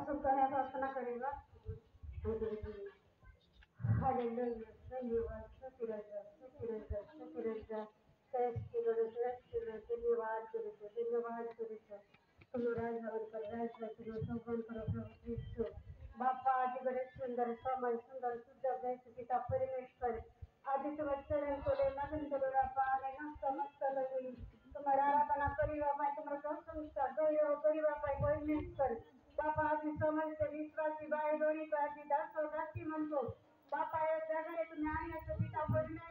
सुखाने प्रार्थना करेगा। हालेलुया, धन्यवाद स्तुतिराजा, स्तुतिराजा, स्तुतिराजा, धन्यवाद करूचा, धन्यवाद करूचा। तुम्ही राजावर कर, राजा तुम्ही संपन्न करो प्रभु ख्रिस्त। बापा आदि बड़े सुंदर समय सुंदर शुद्ध वैसे पिता परमेश्वर आदि तुम्हें चरण तोले नगन तोले बापा ने नष्ट मत लगी तुम्हारा आराधना करी बापा तुम्हारा प्रशंसा गयो करी बापा परमेश्वर बापा आदि समय से विश्वासी भाई दोरी का आदि दासो दासी मन को बापा या जगह तुम्हें आने पिता परमेश्वर